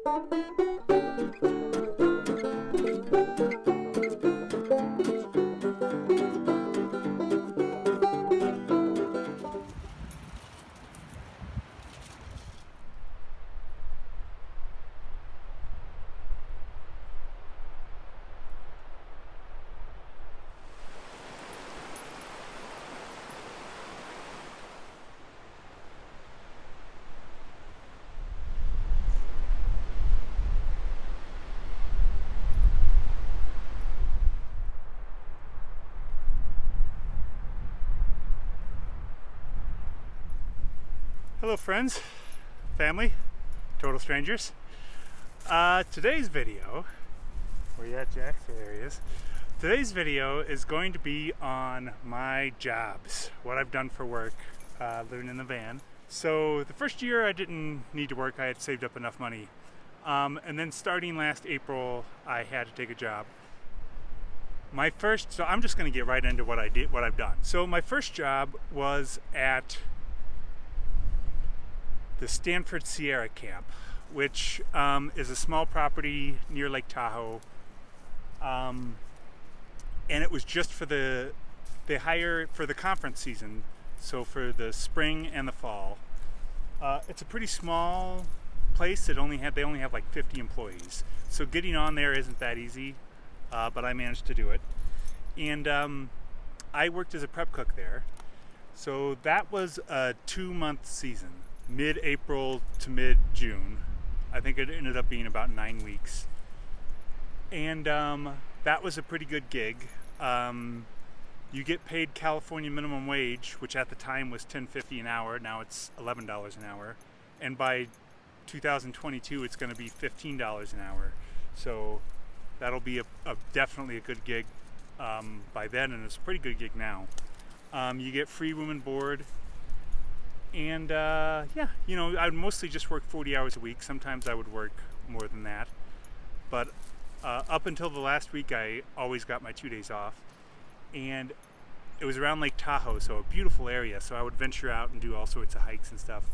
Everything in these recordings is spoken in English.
Hello friends, family, total strangers. Today's video, where you at, Jack? There he is. Today's video is going to be on my jobs, what I've done for work, living in the van. So the first year I didn't need to work, I had saved up enough money. And then starting last April, I had to take a job. So I'm just gonna get right into what I've done. So my first job was at the Stanford Sierra Camp, which is a small property near Lake Tahoe, and it was just for they hire for the conference season, so for the spring and the fall. It's a pretty small place. They only have like 50 employees, so getting on there isn't that easy, but I managed to do it. And I worked as a prep cook there, so that was a 2-month season. Mid-April to mid-June. I think it ended up being about 9 weeks. And that was a pretty good gig. You get paid California minimum wage, which at the time was $10.50 an hour. Now it's $11 an hour. And by 2022, it's going to be $15 an hour. So that'll be definitely a good gig by then, and it's a pretty good gig now. You get free room and board. And yeah, you know, I would mostly just work 40 hours a week. Sometimes I would work more than that. But up until the last week, I always got my 2 days off. And it was around Lake Tahoe, so a beautiful area. So I would venture out and do all sorts of hikes and stuff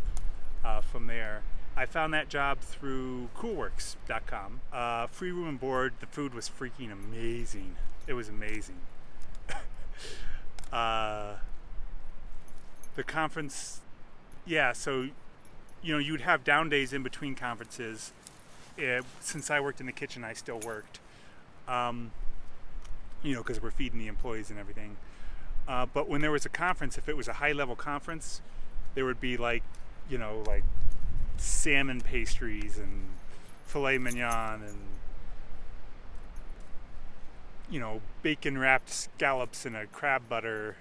from there. I found that job through coolworks.com. Free room and board. The food was freaking amazing. It was amazing. The conference... Yeah, so, you know, you'd have down days in between conferences. Since I worked in the kitchen, I still worked, you know, because we're feeding the employees and everything. But when there was a conference, if it was a high-level conference, there would be like, you know, like salmon pastries and filet mignon and, you know, bacon-wrapped scallops and a crab butter.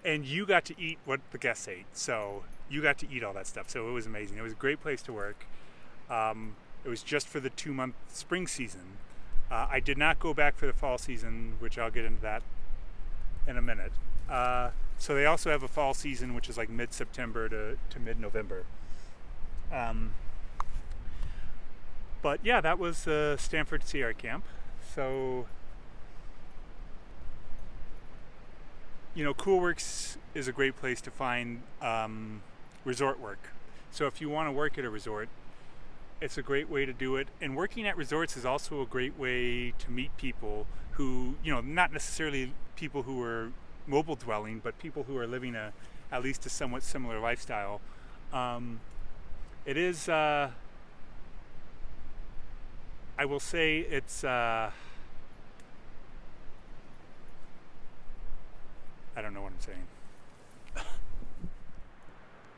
And you got to eat what the guests ate, so you got to eat all that stuff. So it was amazing. It was a great place to work. It was just for the 2-month spring season. I did not go back for the fall season, which I'll get into that in a minute. So they also have a fall season, which is like mid-September to mid-November. But yeah, that was the Stanford Sierra Camp. So, you know, Coolworks is a great place to find resort work. So if you want to work at a resort, it's a great way to do it. And working at resorts is also a great way to meet people who, you know, not necessarily people who are mobile dwelling, but people who are living at least a somewhat similar lifestyle. It is, I will say it's, I don't know what I'm saying.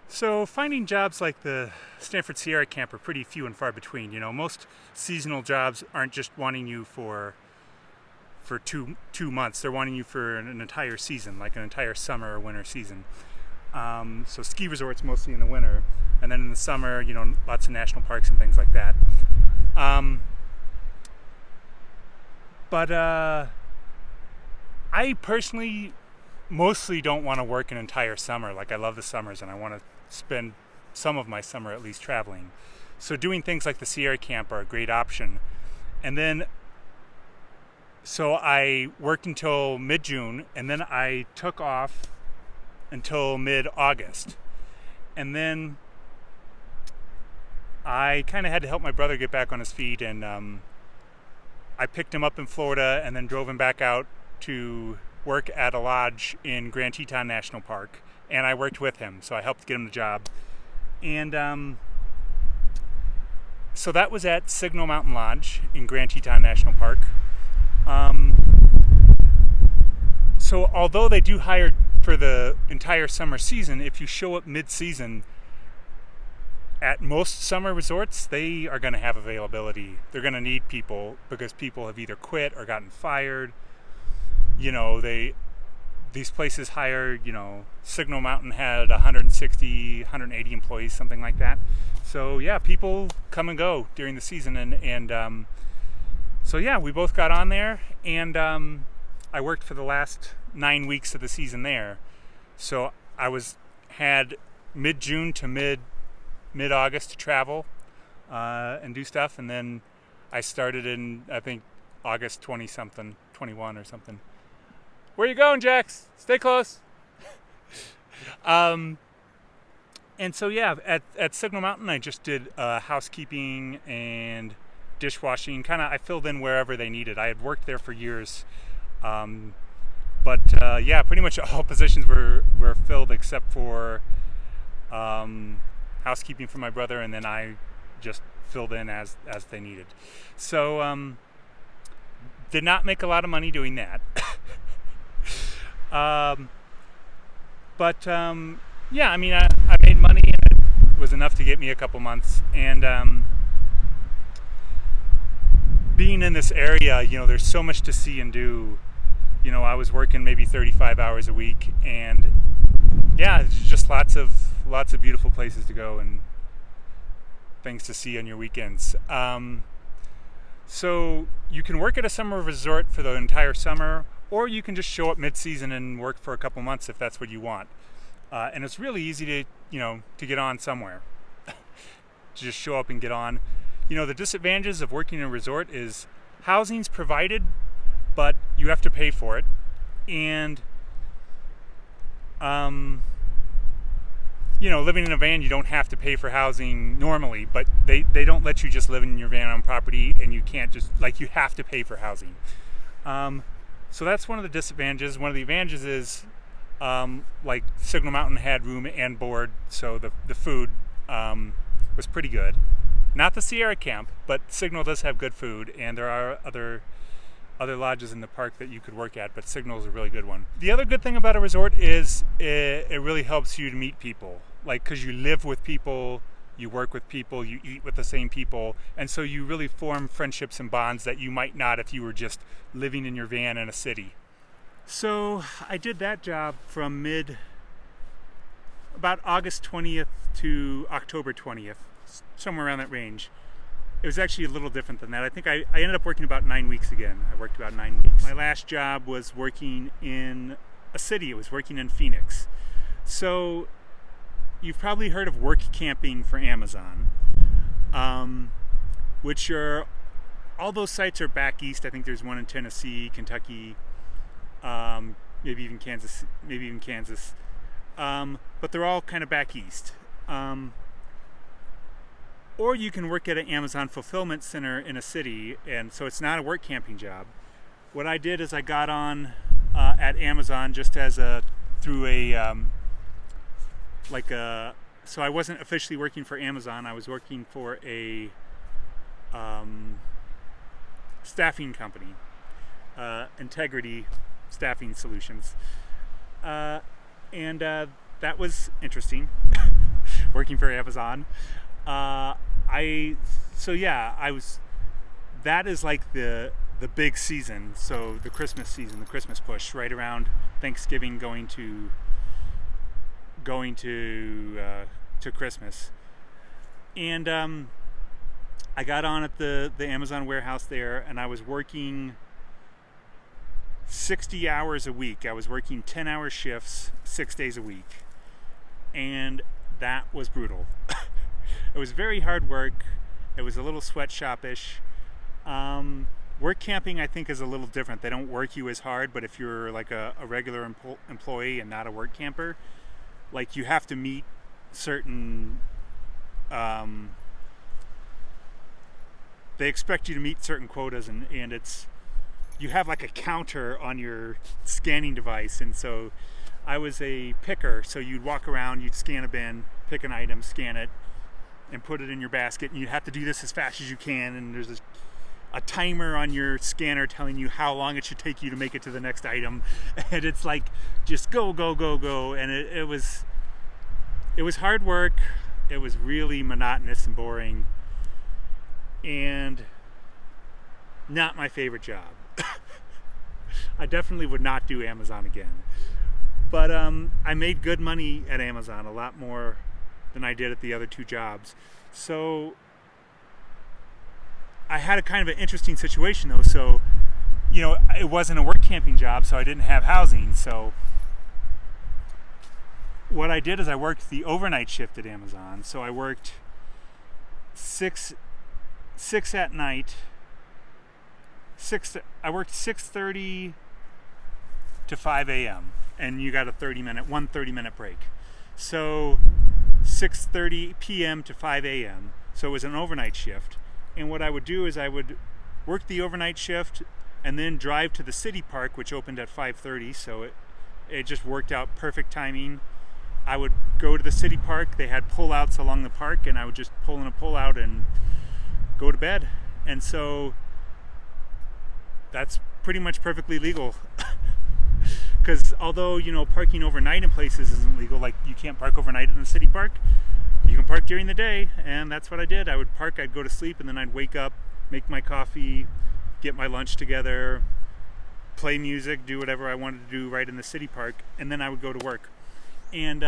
So finding jobs like the Stanford Sierra Camp are pretty few and far between. You know, most seasonal jobs aren't just wanting you for 2 months. They're wanting you for an entire season, like an entire summer or winter season. So ski resorts mostly in the winter, and then in the summer, you know, lots of national parks and things like that. But I personally mostly don't want to work an entire summer. Like, I love the summers and I want to spend some of my summer at least traveling. So doing things like the Sierra Camp are a great option. And then, so I worked until mid-June, and then I took off until mid-August. And then I kind of had to help my brother get back on his feet, and I picked him up in Florida and then drove him back out to work at a lodge in Grand Teton National Park, and I worked with him, so I helped get him the job. And so that was at Signal Mountain Lodge in Grand Teton National Park. So although they do hire for the entire summer season, if you show up mid-season, at most summer resorts, they are going to have availability. They're going to need people because people have either quit or gotten fired. These places hire, Signal Mountain had 160, 180 employees, something like that. So yeah, people come and go during the season, and so yeah, we both got on there, and I worked for the last 9 weeks of the season there. So I had mid-June to mid-August to travel and do stuff, and then I started in, I think, August 20-something, 21 or something. Where you going, Jax? Stay close. And so yeah, at Signal Mountain, I just did housekeeping and dishwashing. I filled in wherever they needed. I had worked there for years, but yeah, pretty much all positions were filled except for housekeeping for my brother, and then I just filled in as they needed. So did not make a lot of money doing that. But yeah, I mean, I made money, and it was enough to get me a couple months. And being in this area, there's so much to see and do. I was working maybe 35 hours a week, and yeah, it's just lots of beautiful places to go and things to see on your weekends. So you can work at a summer resort for the entire summer, or you can just show up mid-season and work for a couple months if that's what you want. And it's really easy to get on somewhere. To just show up and get on. The disadvantages of working in a resort is housing's provided, but you have to pay for it. And living in a van, you don't have to pay for housing normally, but they don't let you just live in your van on property, and you can't just, you have to pay for housing. So that's one of the disadvantages. One of the advantages is, Signal Mountain had room and board, so the food was pretty good. Not the Sierra Camp, but Signal does have good food, and there are other lodges in the park that you could work at, but Signal is a really good one. The other good thing about a resort is it really helps you to meet people, because you live with people, you work with people, you eat with the same people, and so you really form friendships and bonds that you might not if you were just living in your van in a city. So I did that job from about August 20th to October 20th, somewhere around that range. It was actually a little different than that. I think I ended up working about 9 weeks again. I worked about 9 weeks. My last job was working in a city. It was working in Phoenix. So you've probably heard of work camping for Amazon, which are, all those sites are back east. I think there's one in Tennessee, Kentucky, maybe even Kansas. But they're all kind of back east. Or you can work at an Amazon fulfillment center in a city, and so it's not a work camping job. What I did is I got on at Amazon just as so I wasn't officially working for Amazon. I was working for a staffing company, Integrity Staffing Solutions, and that was interesting. Working for Amazon. That is like the big season. So the Christmas season, the Christmas push, right around Thanksgiving, going to Christmas. And I got on at the Amazon warehouse there, and I was working 60 hours a week. I was working 10-hour shifts, 6 days a week. And that was brutal. It was very hard work. It was a little sweatshop-ish. Work camping, I think, is a little different. They don't work you as hard, but if you're like a regular employee and not a work camper, you have to meet certain they expect you to meet certain quotas, and it's, you have like a counter on your scanning device. And so I was a picker, so you'd walk around, you'd scan a bin, pick an item, scan it, and put it in your basket, and you have to do this as fast as you can, and there's a timer on your scanner telling you how long it should take you to make it to the next item, and it's like just go go go go. And it was hard work. It was really monotonous and boring, and not my favorite job. I definitely would not do Amazon again, but I made good money at Amazon, a lot more than I did at the other two jobs. So I had a kind of an interesting situation though. So, you know, it wasn't a work camping job, so I didn't have housing. So what I did is I worked the overnight shift at Amazon. So I worked six at night. I worked 6:30 to 5 a.m. and you got a 30-minute break. So 6:30 p.m. to 5 a.m. So it was an overnight shift. And what I would do is I would work the overnight shift and then drive to the city park, which opened at 5:30. So it just worked out perfect timing. I would go to the city park. They had pullouts along the park, and I would just pull in a pullout and go to bed. And so that's pretty much perfectly legal. Because although, you know, parking overnight in places isn't legal, like you can't park overnight in the city park, you can park during the day, and that's what I did. I would park, I'd go to sleep, and then I'd wake up, make my coffee, get my lunch together, play music, do whatever I wanted to do right in the city park, and then I would go to work. And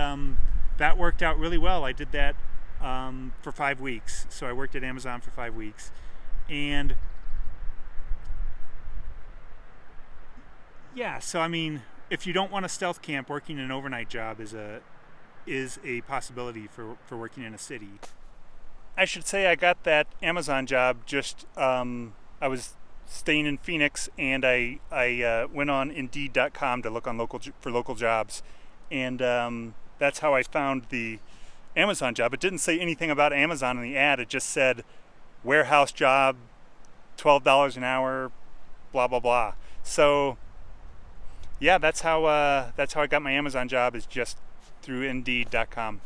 that worked out really well. I did that for 5 weeks. So I worked at Amazon for 5 weeks. And yeah, so I mean, if you don't want a stealth camp, working an overnight job is a possibility for working in a city. I should say I got that Amazon job just, I was staying in Phoenix, and I went on Indeed.com to look on local jobs, and that's how I found the Amazon job. It didn't say anything about Amazon in the ad. It just said warehouse job, $12 an hour, blah blah blah. So yeah, that's how I got my Amazon job, is just through Indeed.com.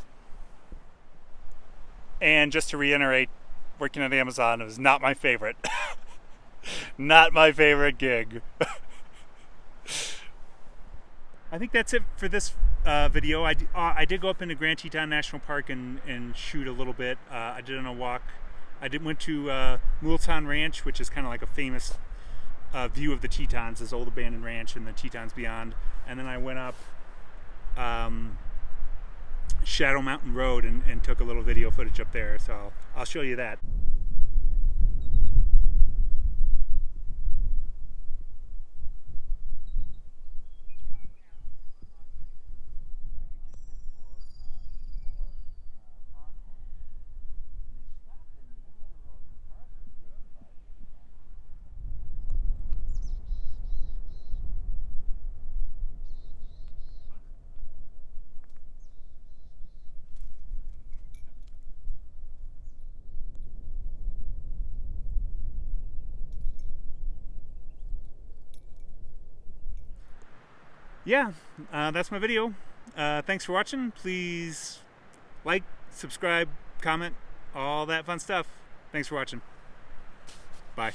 And just to reiterate, working at Amazon was not my favorite. Not my favorite gig. I think that's it for this video. I did go up into Grand Teton National Park and shoot a little bit. I did on a walk. Went to Teton Ranch, which is kind of like a famous view of the Tetons, this old abandoned ranch and the Tetons beyond. And then I went up Shadow Mountain Road and took a little video footage up there. So I'll show you that. Yeah, that's my video. Thanks for watching. Please like, subscribe, comment, all that fun stuff. Thanks for watching. Bye.